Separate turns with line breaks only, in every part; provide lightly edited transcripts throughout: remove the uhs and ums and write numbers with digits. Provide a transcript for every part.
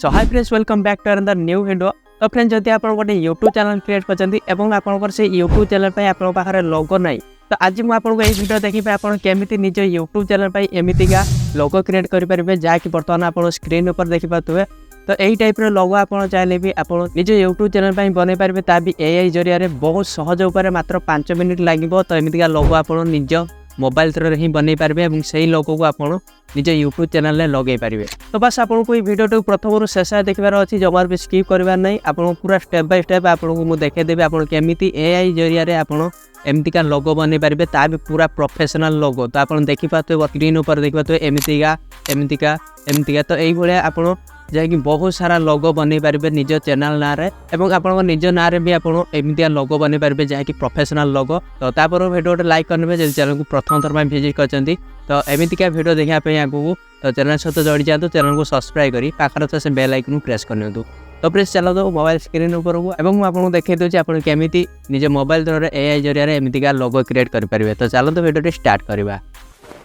So hi friends welcome back to another new video. तो friends जदि आप गोटे यूट्यूब चैनल क्रिएट करते आपंकर से यूट्यूब चैनल पर आप पाखे लोगो ना तो आज मुझे आपको यही वीडियो देखिए आप केमी निज यूट्यूब चैनल पर एमतीका लोगो क्रिएट करेंगे जहाँकि बर्तमान आप स्क्रीन ऊपर देखिपे। तो यही टाइप लोगो आप चाहे भी आप निज यूट्यूब चैनल पर बनई पारे ता भी एआई जरिया बहुत सहज उपाय मात्र 5 मिनिट लगे। तो एमतीका लोगो आप निज मोबाइल थ्रू ही बनई पारे और से लोगो को आप निज यूट्यूब चैनल में लगे पारे। तो बस आपको ये वीडियो प्रथम शेष देखबार अच्छी जमार भी स्किप करवार नहीं आपको पूरा स्टेप बाय स्टेप आपको मुझे देखदेवी आप केमी एआई जरिया आप एमतीका लोगो बनई पारे ता भी पूरा प्रोफेशनल लोगो। तो आप देखिपे स्क्रीन ऊपर देखिपे एमतीका एमतीका एमतीका तो यही आप जहाँकि बहुत सारा लोगो बनई पारे निज चैनल ना रे और आप निज ना रे भी आप एमतीका लोगो बनई पारे जहाँकि प्रोफेशनल लोगो। तो तापर वीडियो लाइक करेंगे जब चैनल को प्रथम थर विजिट करते तो एमतीका वीडियो देखापी आगू तो चैनल सहित जोड़ी जातु चैनल को सब्सक्राइब करी पाखर तो से बेल आइकन प्रेस करनी। तो प्लीज चलो मोबाइल स्क्रीन ऊपर को और मुझे देखा दूसरी आप केमी निज मोबाइल द्वारा एआई जरिया एमतीका लोगो क्रिएट करेंगे। तो चलो तो वीडियो स्टार्ट करवा।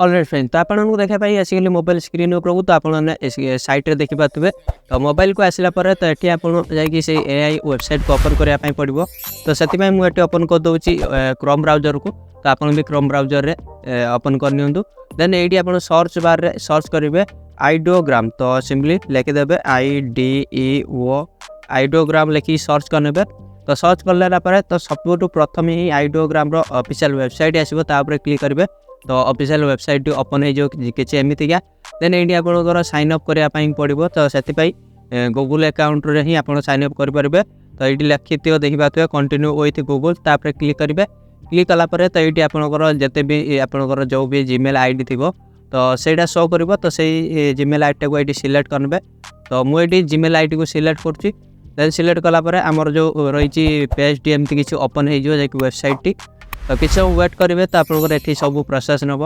ऑलराइट फ्रेंड तो आपको देखापी आसिकली मोबाइल स्क्रीन ऊपर तो आपने साइट देखिपे। तो मोबाइल को आसला तो ये आप जा एआई वेबसाइट को ओपन करने पड़ो। तो से मुझे ओपन कर दूसरी क्रोम ब्राउजर को। तो आप भी क्रोम ब्राउजर में ओपन करनी। देन ये आप सर्च बार रे सर्च करेंगे आइडियोग्राम। तो सिंपली लिखिदेवे IDEO आइडियोग्राम लिखिक सर्च करेंगे। तो सर्च कर तो सब प्रथम ही आइडियोग्राम ऑफिशियल वेबसाइट आसो क्लिक करेंगे। तो ऑफिशियल वेबसाइट ओपन हो किसी एमतीका। देन ये आप साइन अप करने पड़ो। तो से गूगल अकाउंट रे ही आप साइन अप करेंगे। तो ये लिखि देखिए कंटिन्यू विथ गूगल तापर क्लिक करेंगे। क्लिक कलापर तो ये आपंकर जिते भी आपंकर जो भी जीमेल आईडी थी तो सहीटा शो कर। तो सही जीमेल आईडी को ये सिलेक्ट करेंगे। तो मुझे जीमेल आईडी को सिलेक्ट करुँची। देन सिलेक्ट कलापर आमर जो रही पेज टी एमती किसी ओपन हो वेबसाइट टी। तो किसी वेट करेंगे तो आपंकर ये सब प्रोसेस नब।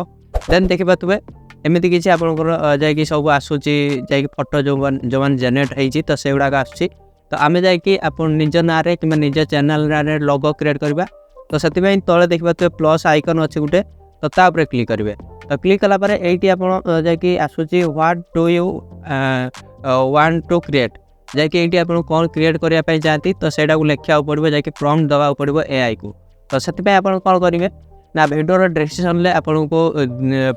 देन देखिपे एमती किसी आपंकर जा सब आसूची जा फोटो जो मैंने जेनेट होती तो से गुड़ाक आस। तो आम जा निज ना कि निज चैनल ना लोगो क्रिएट करवा। तो से तले देखिए प्लस आइकन अच्छे गोटे तो तापर क्लिक करेंगे। तो क्लिक कलापर ये आप आसूची what do you want to create जैकि ये आप कौन क्रिएट करने चाहती तो सहीटा को लिखा पड़ो जैकि प्रॉम्प्ट दवा पड़ो एआई को। तो से आप कौन करेंगे ना वीडियो डिस्क्रिप्शन में आपको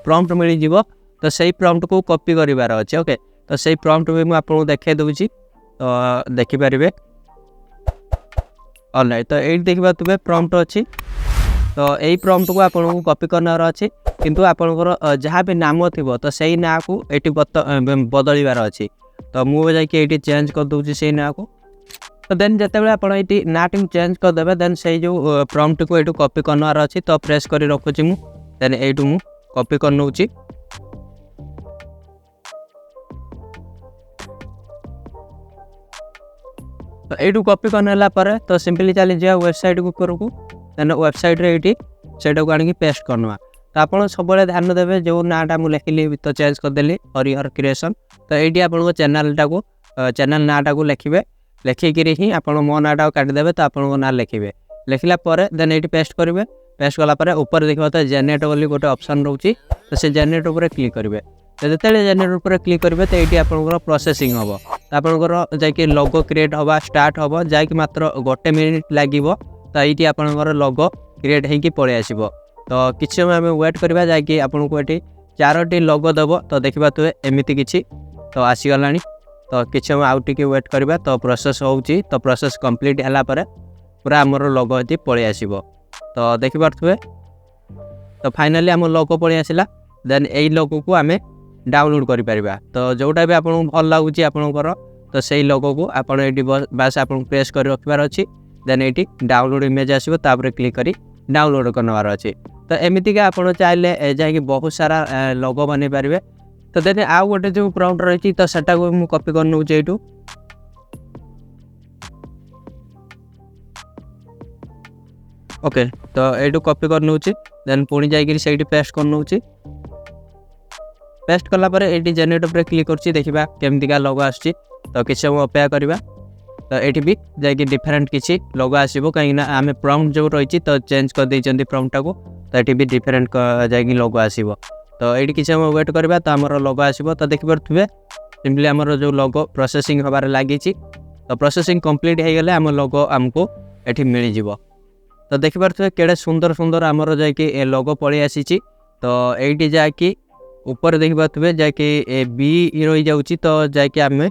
प्रॉम्प्ट मिल जाव। तो सही प्रॉम्प्ट को कॉपी करार अच्छे। ओके तो सही प्रॉम्प्ट भी मुझे आपको देखा दूसरी तो देखिपारे। ऑलराइट तो ये देखिए प्रॉम्प्ट अच्छी। तो यही प्रॉम्प्ट को आपको कॉपी करनार अच्छी किंतु आपंकर जहाँ भी नाम थी तो सही ना को ये बदलवार अच्छी। तो मुझे जाकि चेंज कर दूसरी से ना को। तो देन जिते आप ना टी चेंज करदे देन से जो प्रॉम्प्ट को ये कॉपी करनार अच्छी। तो प्रेस कर रखुची मु देन यू मु कॉपी कर नौची। तो यू कॉपी करनेला तो सिंपली चली जा वेबसाइट को करकू। देन वेबसाइट रे ये को आनिक पेस्ट करना। तो आप सब ध्यान देवे जो नाटा मुझे लिखिली तो चेंज करदेली और योर क्रिएशन। तो ये आप चैनलटा को चैनल नाटा को लिखे लिखिक ही आप मो नाटा काटिदेवे। तो आप ना लिखे लिखला देन ये पेस्ट करेंगे। पेस्ट कलापर ऊपर देखा तो जेनेट बोली गोटे ऑप्शन रोचे। तो से जेनेट उपर क्लिक करेंगे। तो जो जेनेट उपर क्लिक करेंगे तो ये आपंकर प्रोसेसिंग हम तो आपंकर जा लोगो क्रिएट हवा स्टार्ट हम जैक मात्र 1 मिनिट लगे। तो ये आपंकर लोगो क्रिएट होगी पलि आस। तो किसी समय आम वेट करवा जैकि आपको ये 4टी लोगो दब। तो देखा तो एमती किसी तो आसीगला। तो किसी समय आउ टे वेट करवा तो प्रोसेस होची। तो प्रोसेस कंप्लीट है पूरा आमर लोगो ये पलि आस। तो देखिपे तो फाइनाली आम लोगो पलि आसला। देन यही लोगो को आम डाउनलोड करें। तो जोटा भी आपको भल लगुच आपंकर तो सही लोगो को आप बास आप प्रेस कर रखार अच्छी। देन ये डाउनलोड इमेज आसो तापर क्लिक कर डाउनलोड करवार अच्छे। तो एमतीका आप चाहिए जा बहुत सारा लोगो बन पारे। तो देन आउ गोटे जो प्रॉम्प्ट रही तो सेटा को मुझे कॉपी कर नौचे यू। ओके तो यू कॉपी कर नौचे देन पुणी जा पेस्ट कर नौचे। पेस्ट कलापर ये जेनेरेट पर क्लिक कर देखा केमतीका लोगो आस। तो किसी समय अपेक्षा करवा। तो ये भी जाकि डिफरेंट किसी लोगो आसो कहीं आम प्रॉम्प्ट जो रही तो चेंज कर देते प्रॉम्प्टा को। तो ये भी डिफरेंट जा लोगो आसो। तो ये किसी समय वेट करवा तो आमर लोगो आसो तो देखिपे सिंपली आमर जो लोगो प्रोसेसिंग हबार लगी तो प्रोसेसिंग कंप्लीट हो गले आम लोगो आमको ये मिल जाव तो देखिपे केड़े सुंदर सुंदर आमर जा लोगो पलि आसी तो ये जाकि ऊपर देखिपे जाकि बी रही जाऊँगी तो जाकि आम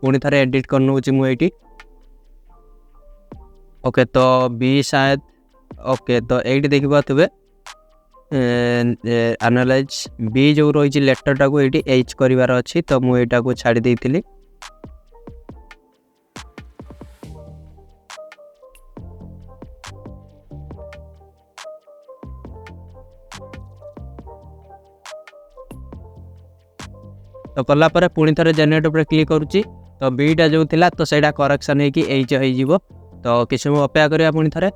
पुणी थे एडिट कर नौची मुझे ओके तो बी शायद ओके तो ये देखिपे एनालाइज बी जो रही लेटर टाक ये एच करार अच्छी तो मुझे को छाड़ी देती तो कलापर पुणी थे जेनेरेट पर क्लिक करुच्ची तो बीटा जो थिला तो सहीटा करेक्शन हो तो किसी समय अपेक्षा करा पुणी थे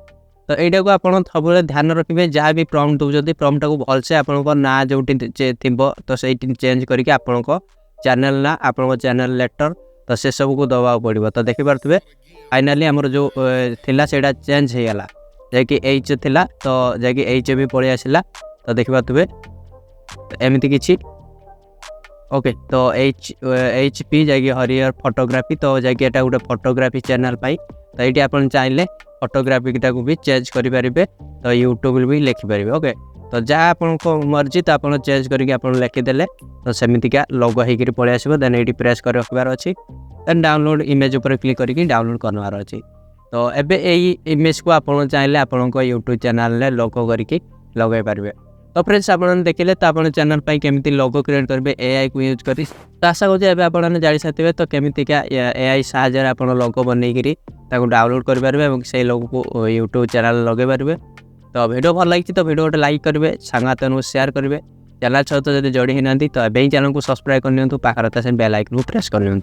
तो यहाँ को आप सब ध्यान रखिए जहाँ भी प्रॉम्प्ट दूसरी प्रॉम्प्ट को भलसे आपंक ना जो थी तो से चेंज करके आपण चैनल ना आपण चैनल लेटर तो से सब को दबा पड़ो तो देखिपे फाइनाली आमर जो थिला सेटा चेंज हो गला जैकि एच थिला तो जैकि एच भी पलि आसला तो देखिपे एमती किसी ओके तो एच पी जाकि हरियर फोटोग्राफी तो जाकि एटा गोटे फोटोग्राफी चैनल पाई तो ये आप चाहिए फोटोग्राफी को भी चेंज करेंगे तो यूट्यूब भी लिखिपारे ओके तो जहाँ आपको मर्जी तो आप चेंज करके आप लिखिदेले तो सेमतिका लोगो होकर पलि आसो देन ये प्रेस कर रखार अच्छी देन डाउनलोड इमेज उपर क्लिक करके डाउनलोड करवार अच्छी तो एबे यही इमेज को आप चाहिए आपण यूट्यूब चैनल में लोगो करके लगे पारे तो फ्रेंड्स आप देखिले तो आप चैनल पर केमी लोगो क्रिएट करेंगे एआई को यूज कर तो आशा करें आपने जानी सारे तो केमिका एआई साहाय्य आप लोगो बनईकरी डाउनलोड करेंगे से लोगो को यूट्यूब चैनल लगे पारे तो वीडियो भल लगी तो वीडियो गोटे लाइक करेंगे सांगात शेयर करेंगे चैनल सहित जब जोड़ी ना तो एवं चैनल को सब्सक्राइब करनी पाखर से बेल आइकन को प्रेस कर।